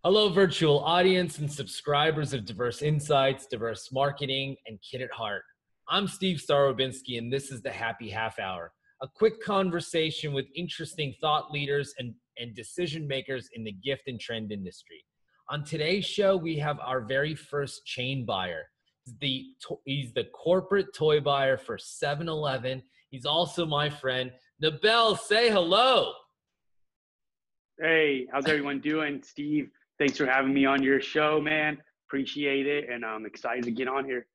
Hello, virtual audience and subscribers of Diverse Insights, Diverse Marketing, and Kid at Heart. I'm Steve Starobinski, and this is the Happy Half Hour, a quick conversation with interesting thought leaders and decision makers in the gift and trend industry. On today's show, we have our very first chain buyer. He's the corporate toy buyer for 7-Eleven. He's also my friend. Nabel, say hello. Hey, how's everyone doing? Steve, thanks for having me on your show, man. Appreciate it, and I'm excited to get on here.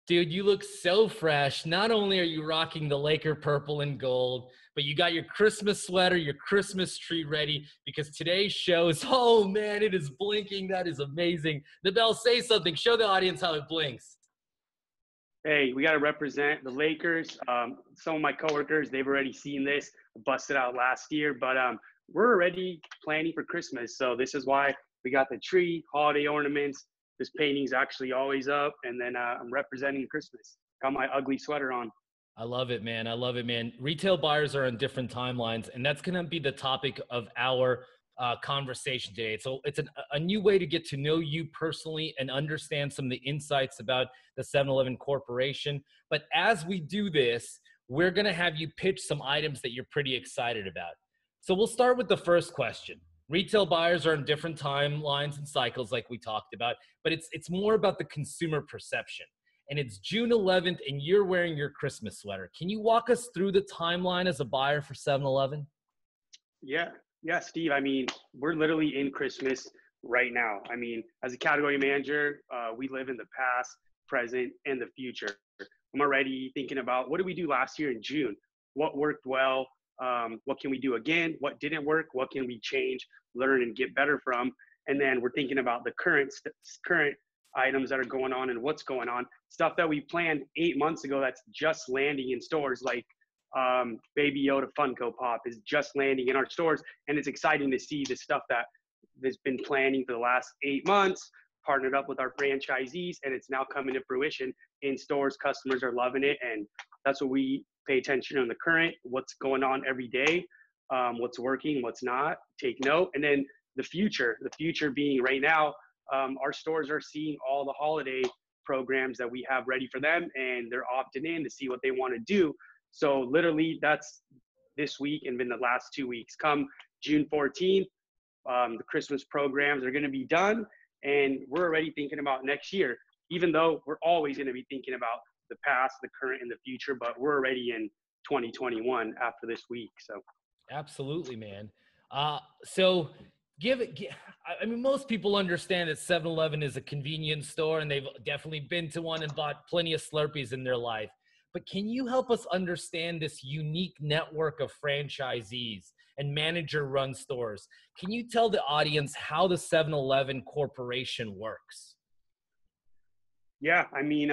Dude, you look so fresh. Not only are you rocking the Laker purple and gold, but you got your Christmas sweater, your Christmas tree ready, because today's show is, oh man, it is blinking. That is amazing. Nabel, say something. Show the audience how it blinks. Hey, we got to represent the Lakers. Some of my coworkers, they've already seen this, busted out last year, but we're already planning for Christmas. So this is why we got the tree, holiday ornaments. This painting's actually always up, and then I'm representing Christmas. Got my ugly sweater on. I love it, man. I love it, man. Retail buyers are on different timelines, and that's going to be the topic of our conversation today. So it's a new way to get to know you personally and understand some of the insights about the 7-Eleven Corporation. But as we do this, we're going to have you pitch some items that you're pretty excited about. So we'll start with the first question. Retail buyers are in different timelines and cycles like we talked about, but it's more about the consumer perception. And it's June 11th and you're wearing your Christmas sweater. Can you walk us through the timeline as a buyer for 7-Eleven? Yeah, Steve. I mean, we're literally in Christmas right now. I mean, as a category manager, we live in the past, present, and the future. I'm already thinking about what did we do last year in June? What worked well? What can we do again? What didn't work? What can we change, learn, and get better from? And then we're thinking about the current items that are going on and what's going on. Stuff that we planned 8 months ago that's just landing in stores, like Baby Yoda Funko Pop is just landing in our stores. And it's exciting to see the stuff that has been planning for the last 8 months, partnered up with our franchisees, and it's now coming to fruition in stores. Customers are loving it, and that's what we pay attention on the current, what's going on every day, what's working, what's not, take note. And then the future being right now, our stores are seeing all the holiday programs that we have ready for them, and they're opting in to see what they want to do. So literally that's this week and been the last 2 weeks. Come June 14th, the Christmas programs are going to be done, and we're already thinking about next year, even though we're always going to be thinking about the past, the current, and the future, but we're already in 2021 after this week. So Absolutely, man. So I mean, most people understand that 7-Eleven is a convenience store, and they've definitely been to one and bought plenty of Slurpees in their life. But can you help us understand this unique network of franchisees and manager-run stores? Can you tell the audience how the 7-Eleven Corporation works? yeah, I mean,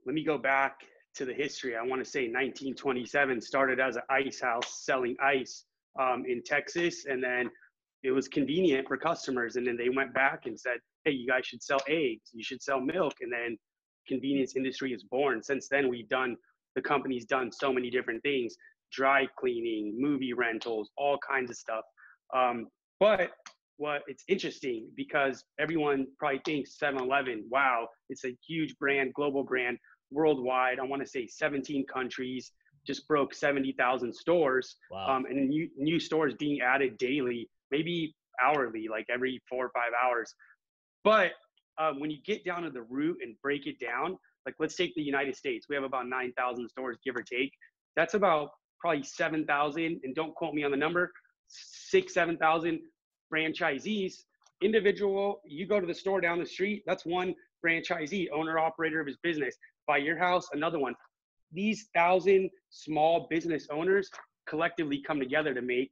let me go back to the history. I want to say 1927 started as an ice house selling ice in Texas, and then it was convenient for customers. And then they went back and said, hey, you guys should sell eggs, you should sell milk. And then convenience industry is born. Since then, the company's done so many different things, dry cleaning, movie rentals, all kinds of stuff. But it's interesting because everyone probably thinks 7-Eleven, wow, it's a huge brand, global brand, worldwide. I want to say 17 countries, just broke 70,000 stores. Wow. And new stores being added daily, maybe hourly, like every 4 or 5 hours. But when you get down to the root and break it down, like let's take the United States. We have about 9,000 stores, give or take. That's about probably 7,000, and don't quote me on the number, 7,000 franchisees. Individual, you go to the store down the street, that's one franchisee, owner, operator of his business. By your house, another one. These 1,000 small business owners collectively come together to make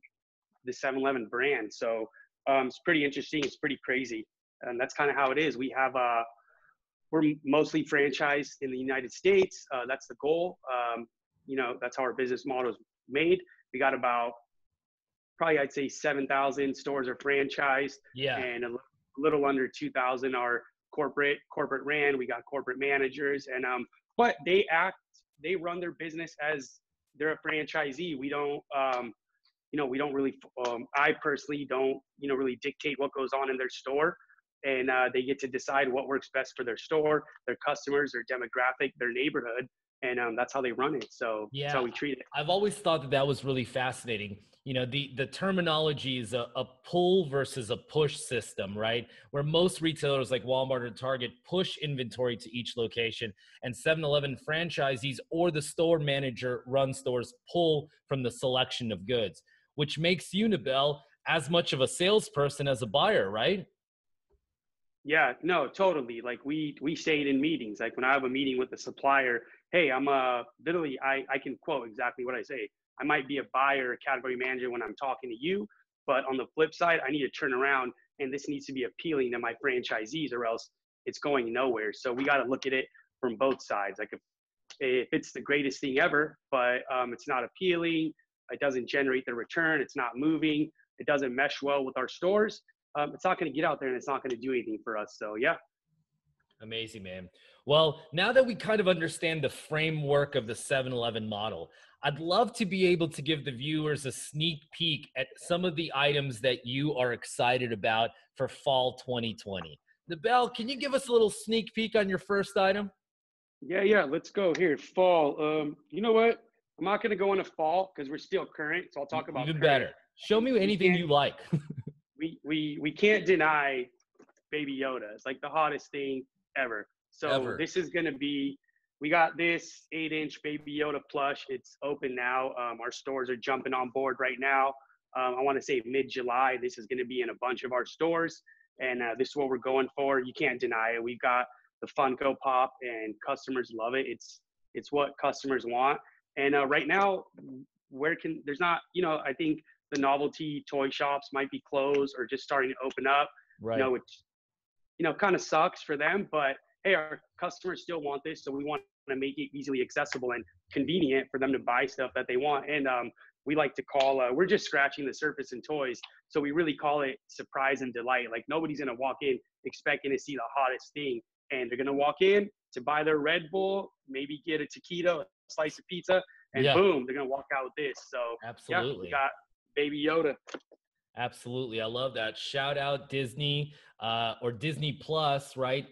the 7-Eleven brand. So it's pretty interesting. It's pretty crazy. And that's kind of how it is. We're mostly franchised in the United States. That's the goal. That's how our business model is made. We got about probably, I'd say 7,000 stores are franchised. Yeah. And a little under 2,000 are corporate ran. We got corporate managers, and but they run their business as they're a franchisee. We don't we don't really I personally don't really dictate what goes on in their store. and they get to decide what works best for their store, their customers, their demographic, their neighborhood, and that's how they run it. So that's how Yeah, we treat it. I've always thought that that was really fascinating. You know, the terminology is a pull versus a push system, right? Where most retailers like Walmart or Target push inventory to each location, and 7-Eleven franchisees or the store manager run stores pull from the selection of goods, which makes you, Nabel, as much of a salesperson as a buyer, right? Yeah, no, totally. Like we stayed in meetings. Like when I have a meeting with the supplier, hey, I'm literally I can quote exactly what I say. I might be a buyer, a category manager when I'm talking to you, but on the flip side, I need to turn around and this needs to be appealing to my franchisees or else it's going nowhere. So we got to look at it from both sides. Like if it's the greatest thing ever, but it's not appealing, it doesn't generate the return, it's not moving, it doesn't mesh well with our stores, it's not going to get out there and it's not going to do anything for us. So yeah. Amazing, man. Well, now that we kind of understand the framework of the 7-Eleven model, I'd love to be able to give the viewers a sneak peek at some of the items that you are excited about for fall 2020. Nabel, can you give us a little sneak peek on your first item? Yeah, yeah. Let's go here. Fall. You know what? I'm not gonna go into fall because we're still current. So I'll talk about Even current. better. Show me We anything can't you like. we can't deny Baby Yoda. It's like the hottest thing ever. So Ever. this is gonna be. We got this 8-inch Baby Yoda plush. It's open now. Our stores are jumping on board right now. I want to say mid-July. This is going to be in a bunch of our stores, and this is what we're going for. You can't deny it. We've got the Funko Pop, and customers love it. It's what customers want. And right now, there's not, I think the novelty toy shops might be closed or just starting to open up, Right. which kind of sucks for them. But hey, our customers still want this, so we want to make it easily accessible and convenient for them to buy stuff that they want. And we like to call we're just scratching the surface in toys, so we really call it surprise and delight. Like nobody's gonna walk in expecting to see the hottest thing, and they're gonna walk in to buy their Red Bull, maybe get a taquito, a slice of pizza, and Yeah, boom, they're gonna walk out with this. So yeah, we absolutely. got Baby Yoda. Absolutely. I love that. Shout out Disney or Disney Plus, right?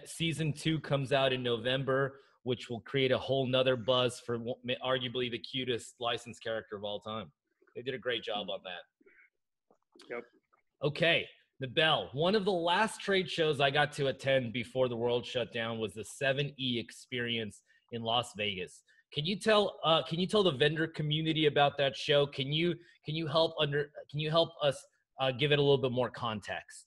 Season 2 comes out in November, which will create a whole nother buzz for arguably the cutest licensed character of all time. They did a great job on that. Yep. Okay. Nabel, one of the last trade shows I got to attend before the world shut down was the 7E experience in Las Vegas. Can you tell the vendor community about that show? Can you help us give it a little bit more context?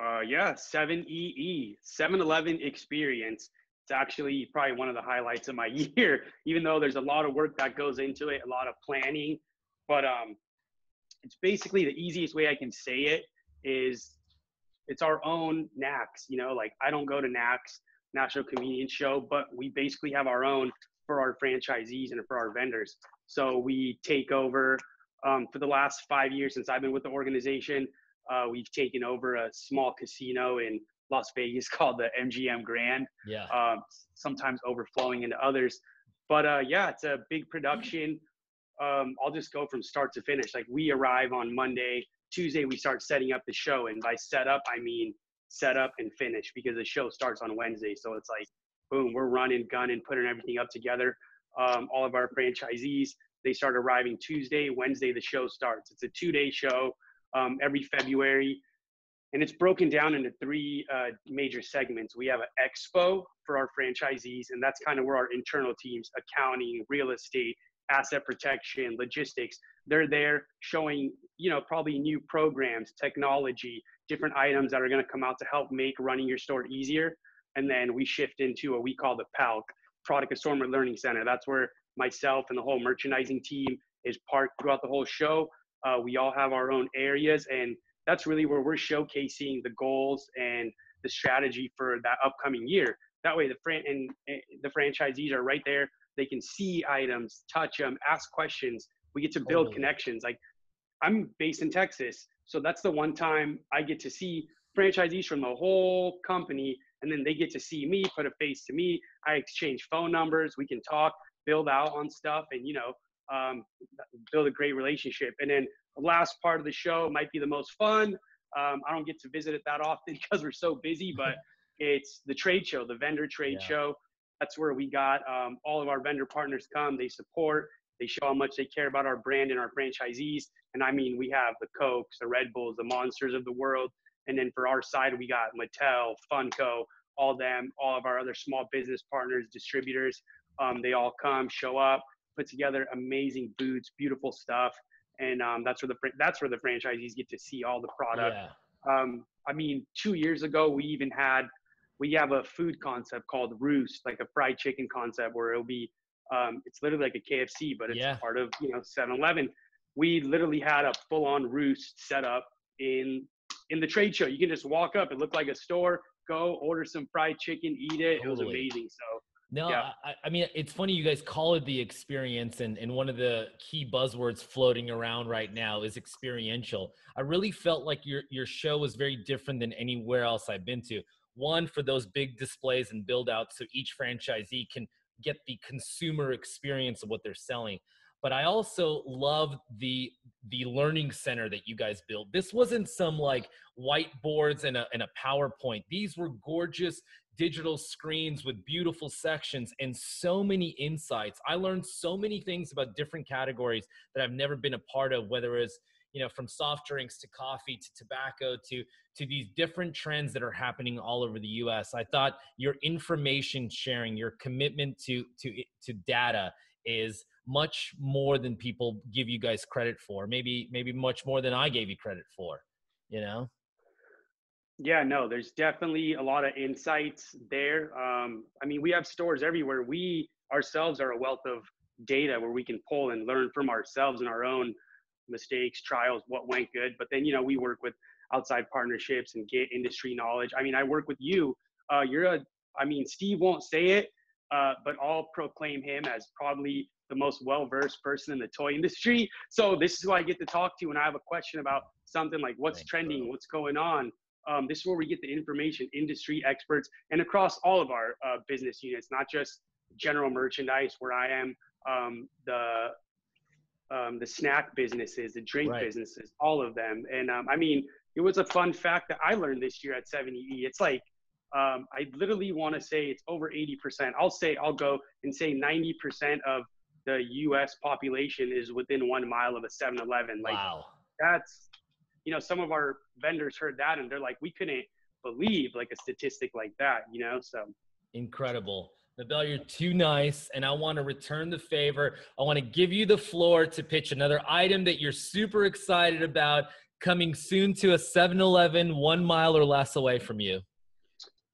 Yeah, 7EE, 7-Eleven experience. It's actually probably one of the highlights of my year, even though there's a lot of work that goes into it, a lot of planning. But it's basically the easiest way I can say it is it's our own NACS. Like I don't go to NACS, National Convenience Show, but we basically have our own for our franchisees and for our vendors. So we take over for the last 5 years since I've been with the organization. We've taken over a small casino in Las Vegas called the MGM Grand, Yeah. sometimes overflowing into others. But yeah, it's a big production. I'll just go from start to finish. Like we arrive on Monday, Tuesday we start setting up the show, and by set up I mean set up and finish because the show starts on Wednesday. So it's like boom, we're running, gunning, putting everything up together. All of our franchisees, they start arriving Tuesday, Wednesday the show starts. It's a 2-day show every February. And it's broken down into 3 major segments. We have an expo for our franchisees, and that's kind of where our internal teams, accounting, real estate, asset protection, logistics, they're there showing, probably new programs, technology, different items that are going to come out to help make running your store easier. And then we shift into what we call the PALC, Product Assortment Learning Center. That's where myself and the whole merchandising team is parked throughout the whole show. We all have our own areas, and that's really where we're showcasing the goals and the strategy for that upcoming year. That way, the franchisees are right there. They can see items, touch them, ask questions. We get to build Totally. connections. Like I'm based in Texas, so that's the one time I get to see franchisees from the whole company, and then they get to see me, put a face to me. I exchange phone numbers. We can talk, build out on stuff, and build a great relationship. And then the last part of the show might be the most fun. I don't get to visit it that often because we're so busy, but it's the trade show, the vendor trade show. That's where we got all of our vendor partners come. They support. They show how much they care about our brand and our franchisees. And I mean, we have the Cokes, the Red Bulls, the Monsters of the world. And then for our side, we got Mattel, Funko, all them, all of our other small business partners, distributors. They all come, show up, put together amazing booths, beautiful stuff. And that's where the franchisees get to see all the product. I mean, 2 years ago, we have a food concept called Roost, like a fried chicken concept where it'll be, it's literally like a KFC, but it's part of, 7-Eleven. We literally had a full-on Roost set up in the trade show. You can just walk up. It looked like a store, go order some fried chicken, eat it. It was amazing. So no, I mean, it's funny you guys call it the experience, and one of the key buzzwords floating around right now is experiential. I really felt like your show was very different than anywhere else I've been to. One, for those big displays and build outs so each franchisee can get the consumer experience of what they're selling. But I also love the learning center that you guys built. This wasn't some like whiteboards and a PowerPoint. These were gorgeous digital screens with beautiful sections and so many insights. I learned so many things about different categories that I've never been a part of, whether it's, from soft drinks to coffee to tobacco to these different trends that are happening all over the US. I thought your information sharing, your commitment to data is much more than people give you guys credit for. Maybe much more than I gave you credit for, Yeah, no, there's definitely a lot of insights there. I mean, we have stores everywhere. We ourselves are a wealth of data where we can pull and learn from ourselves and our own mistakes, trials, what went good. But then, we work with outside partnerships and get industry knowledge. I mean, I work with you. Steve won't say it, but I'll proclaim him as probably the most well-versed person in the toy industry. So this is who I get to talk to when I have a question about something like what's trending, what's going on. This is where we get the information, industry experts, and across all of our business units, not just general merchandise where I am, the snack businesses, the drink businesses, all of them. And I mean, it was a fun fact that I learned this year at 70E. It's like, I literally want to say it's over 80%. I'll go and say 90% of the US population is within 1 mile of a 7-Eleven. Like, that's, some of our vendors heard that and they're like, we couldn't believe like a statistic like that, so. Incredible. Nabel, you're too nice, and I want to return the favor. I want to give you the floor to pitch another item that you're super excited about coming soon to a 7-Eleven 1 mile or less away from you.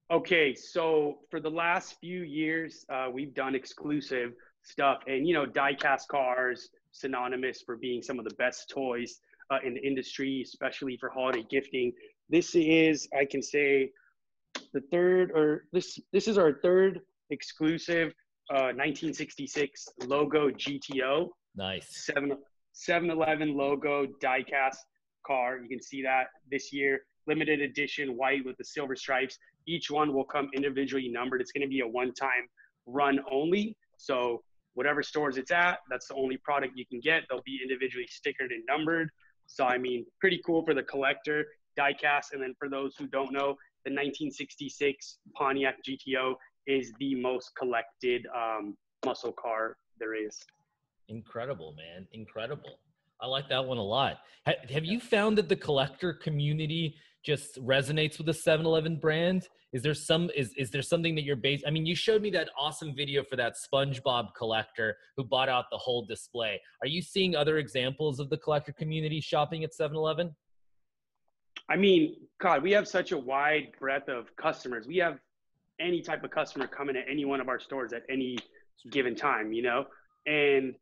Okay, so for the last few years, we've done exclusive stuff, and die-cast cars, synonymous for being some of the best toys in the industry, especially for holiday gifting. This is, I can say, this is our third exclusive 1966 logo GTO. Nice. 7-Eleven logo die-cast car. You can see that this year, limited edition, white with the silver stripes. Each one will come individually numbered. It's going to be a one-time run only. So whatever stores it's at, that's the only product you can get. They'll be individually stickered and numbered. So, I mean, pretty cool for the collector, die-cast. And then for those who don't know, the 1966 Pontiac GTO is the most collected muscle car there is. Incredible, man. Incredible. I like that one a lot. Have you found that the collector community just resonates with the 7-Eleven brand? Is there something that you're based? I mean, you showed me that awesome video for that SpongeBob collector who bought out the whole display. Are you seeing other examples of the collector community shopping at 7-Eleven? I mean, God, we have such a wide breadth of customers. We have any type of customer coming to any one of our stores at any given time, and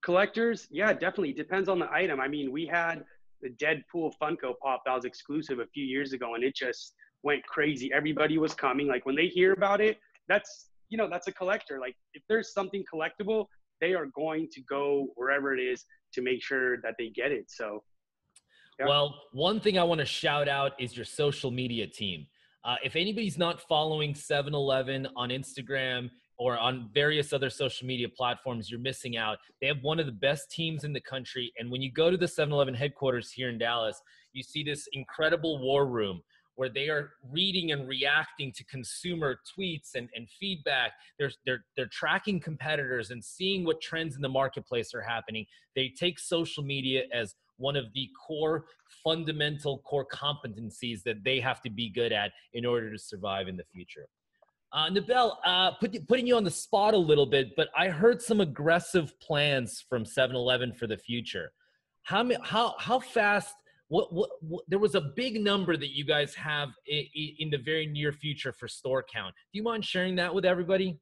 collectors, yeah, definitely depends on the item. I mean, we had the Deadpool Funko Pop that was exclusive a few years ago, and it just went crazy. Everybody was coming. Like when they hear about it, that's a collector. Like if there's something collectible, they are going to go wherever it is to make sure that they get it. So, yeah. Well, one thing I want to shout out is your social media team. If anybody's not following 7-Eleven on Instagram, or on various other social media platforms, you're missing out. They have one of the best teams in the country. And when you go to the 7-Eleven headquarters here in Dallas, you see this incredible war room where they are reading and reacting to consumer tweets and feedback. They're tracking competitors and seeing what trends in the marketplace are happening. They take social media as one of the fundamental core competencies that they have to be good at in order to survive in the future. Nabel, putting you on the spot a little bit, but I heard some aggressive plans from 7-Eleven for the future. How fast? What there was a big number that you guys have in the very near future for store count. Do you mind sharing that with everybody?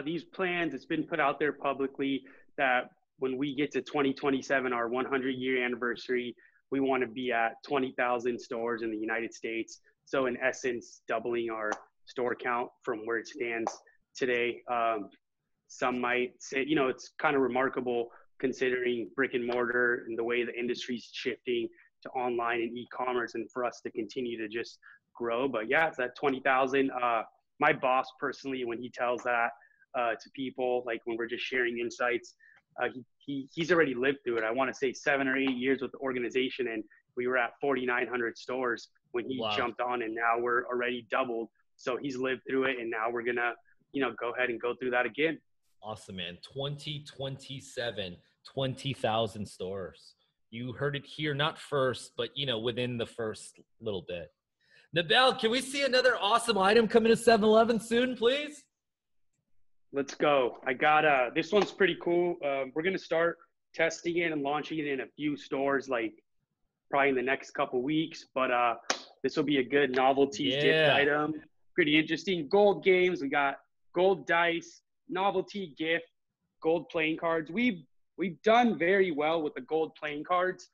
These plans, it's been put out there publicly that when we get to 2027, our 100-year anniversary, we want to be at 20,000 stores in the United States. So in essence, doubling our store count from where it stands today. Some might say, it's kind of remarkable considering brick and mortar and the way the industry's shifting to online and e-commerce, and for us to continue to just grow. But yeah, it's at 20,000. My boss personally, when he tells that to people, like when we're just sharing insights, he's already lived through it. I want to say 7 or 8 years with the organization, and we were at 4,900 stores when he jumped on, and now we're already doubled. So he's lived through it, and now we're gonna, go ahead and go through that again. Awesome, man. 2027, 20,000 stores. You heard it here, not first, but within the first little bit. Nabel, can we see another awesome item coming to 7-Eleven soon, please? Let's go. I got this one's pretty cool. We're gonna start testing it and launching it in a few stores, like probably in the next couple weeks. But this will be a good novelty gift item. Pretty interesting. Gold games. We got gold dice, novelty gift, gold playing cards. We've done very well with the gold playing cards.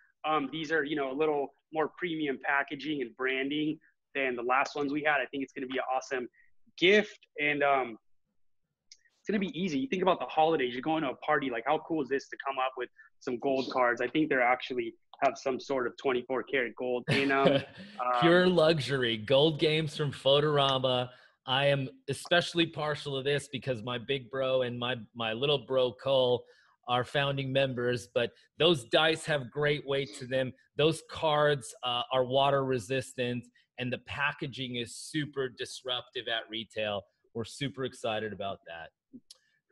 These are a little more premium packaging and branding than the last ones we had. I think it's gonna be an awesome gift, and it's going to be easy. You think about the holidays, you're going to a party, like how cool is this to come up with some gold cards? I think they're actually have some sort of 24 karat gold in them. Pure luxury. Gold games from Photorama. I am especially partial to this because my big bro and my little bro Cole are founding members, but those dice have great weight to them. Those cards are water resistant, and the packaging is super disruptive at retail. We're super excited about that.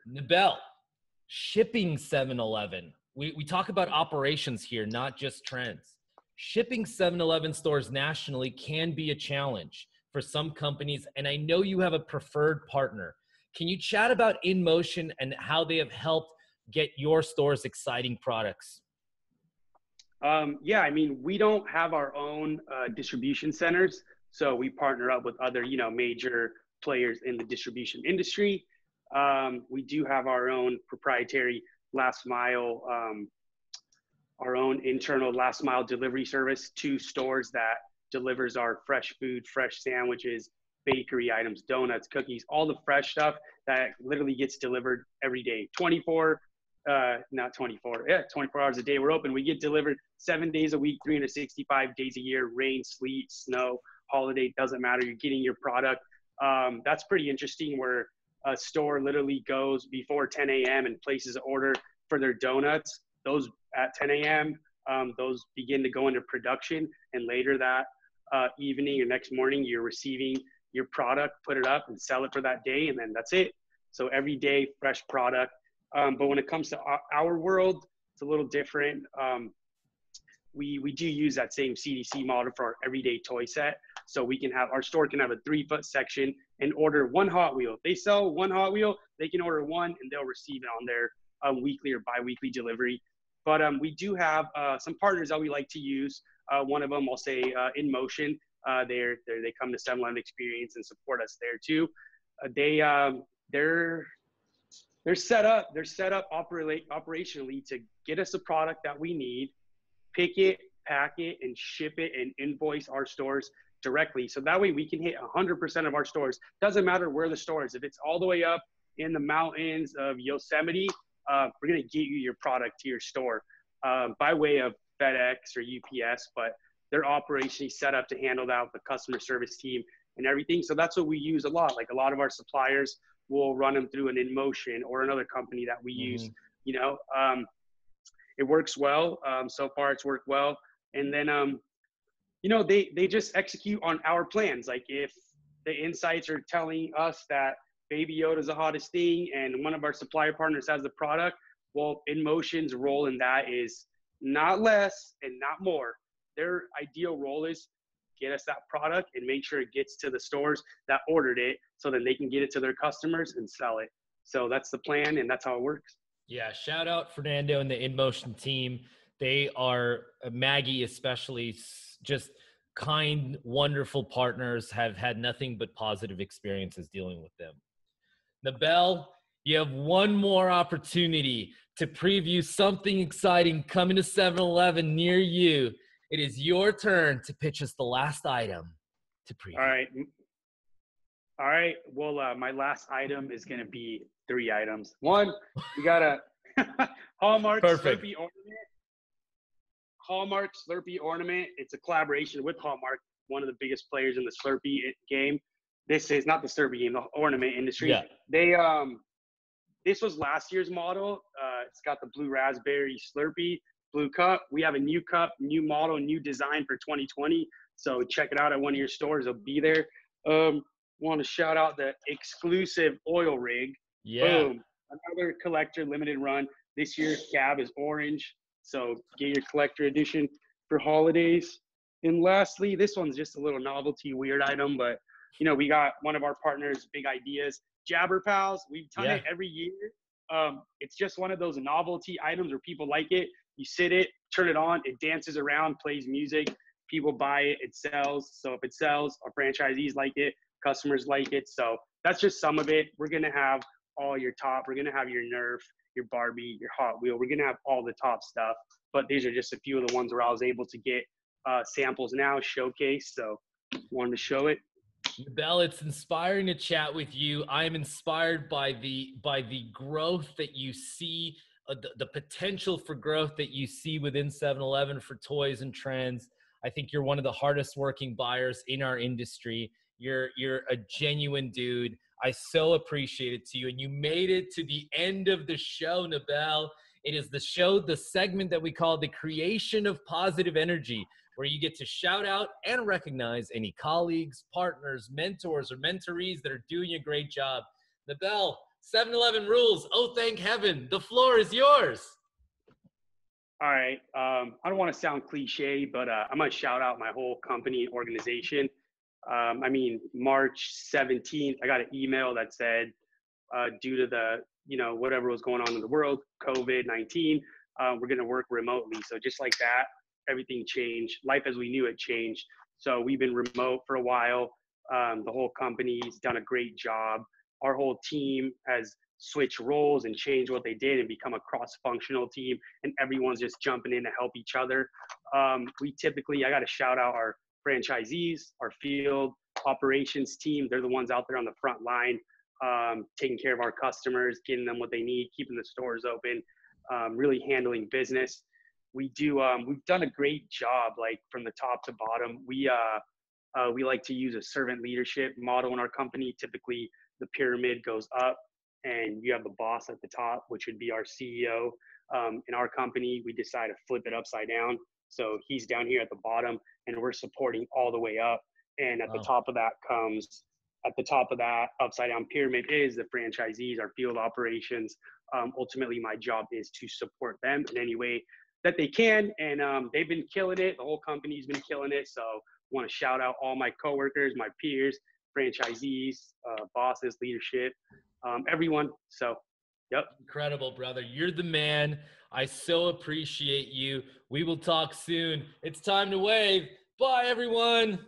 Nabel, shipping 7-Eleven. We talk about operations here, not just trends. Shipping 7-Eleven stores nationally can be a challenge for some companies, and I know you have a preferred partner. Can you chat about InMotion and how they have helped get your stores exciting products? We don't have our own distribution centers, so we partner up with other, major players in the distribution industry. We do have our own proprietary last mile, our own internal last mile delivery service to stores that delivers our fresh food, fresh sandwiches, bakery items, donuts, cookies, all the fresh stuff that literally gets delivered every day. 24 hours a day. We're open. We get delivered 7 days a week, 365 days a year, rain, sleet, snow, holiday, doesn't matter. You're getting your product. That's pretty interesting, where a store literally goes before 10 a.m. and places an order for their donuts. Those at 10 a.m., those begin to go into production, and later that evening or next morning, you're receiving your product, put it up and sell it for that day, and then that's it. So every day, fresh product. But when it comes to our world, it's a little different. We do use that same CDC model for our everyday toy set. So we can have, our store can have a 3-foot section and order one Hot Wheel. If they sell one Hot Wheel, they can order one and they'll receive it on their weekly or bi-weekly delivery. But we do have some partners that we like to use. One of them, I'll say InMotion. They come to 7-Eleven Experience and support us there too. They're set up operationally to get us a product that we need, pick it, pack it, and ship it and invoice our stores directly. So that way we can hit 100% of our stores. Doesn't matter where the store is. If it's all the way up in the mountains of Yosemite, we're going to get you your product to your store by way of FedEx or UPS, but they're operationally set up to handle that with the customer service team and everything. So that's what we use a lot. Like a lot of our suppliers will run them through an InMotion or another company that we use. You know, it works well. So far, it's worked well. And then, you know, they just execute on our plans. Like if the insights are telling us that Baby Yoda is the hottest thing, and one of our supplier partners has the product, well, InMotion's role in that is not less and not more. Their ideal role is get us that product and make sure it gets to the stores that ordered it, so then they can get it to their customers and sell it. So that's the plan, and that's how it works. Yeah, shout out Fernando and the InMotion team. They are, Maggie especially, just kind, wonderful partners, have had nothing but positive experiences dealing with them. Nabel, you have one more opportunity to preview something exciting coming to 7-Eleven near you. It is your turn to pitch us the last item to preview. All right. Well, my last item is going to be 3 items. One, we got a Hallmark Slurpee ornament. Hallmark Slurpee ornament. It's a collaboration with Hallmark, one of the biggest players in the Slurpee game. This is not the Slurpee game, the ornament industry. Yeah. They this was last year's model. It's got the blue raspberry Slurpee, blue cup. We have a new cup, new model, new design for 2020. So check it out at one of your stores. It'll be there. Want to shout out the exclusive oil rig. Yeah. Boom. Another collector limited run. This year's cab is orange. So get your collector edition for holidays. And lastly, this one's just a little novelty weird item, but you know, we got one of our partners, Big Ideas, Jabber Pals. We've done it every year. It's just one of those novelty items where people like it. You sit it, turn it on, it dances around, plays music. People buy it, it sells. So if it sells, our franchisees like it, customers like it. So that's just some of it. We're going to have all your top. We're going to have your Nerf, your Barbie, your Hot Wheel. We're going to have all the top stuff. But these are just a few of the ones where I was able to get samples now, showcase. So wanted to show it. Nabel, it's inspiring to chat with you. I am inspired by the growth that you see, the potential for growth that you see within 7-Eleven for toys and trends. I think you're one of the hardest working buyers in our industry. You're a genuine dude. I so appreciate it to you. And you made it to the end of the show, Nabel. It is the show, the segment that we call the creation of positive energy, where you get to shout out and recognize any colleagues, partners, mentors, or mentorees that are doing a great job. Nabel, 7-Eleven rules. Oh, thank heaven. The floor is yours. All right. I don't want to sound cliche, but I'm going to shout out my whole company and organization. I mean, March 17th, I got an email that said, due to the, you know, whatever was going on in the world, COVID-19, we're going to work remotely. So just like that, everything changed. Life as we knew it changed. So we've been remote for a while. The whole company's done a great job. Our whole team has switched roles and changed what they did and become a cross-functional team, and everyone's just jumping in to help each other. We typically, I got to shout out our franchisees, our field operations team. They're the ones out there on the front line, taking care of our customers, getting them what they need, keeping the stores open, really handling business. We've done a great job, like from the top to bottom. We like to use a servant leadership model in our company. Typically, the pyramid goes up, and you have the boss at the top, which would be our CEO. In our company, we decide to flip it upside down. So he's down here at the bottom, and we're supporting all the way up. And at the top of that upside down pyramid is the franchisees, our field operations. Ultimately, my job is to support them in any way that they can. And they've been killing it. The whole company's been killing it. So I want to shout out all my coworkers, my peers, franchisees, bosses, leadership, everyone. So, yep. Incredible, brother. You're the man. I so appreciate you. We will talk soon. It's time to wave. Bye, everyone.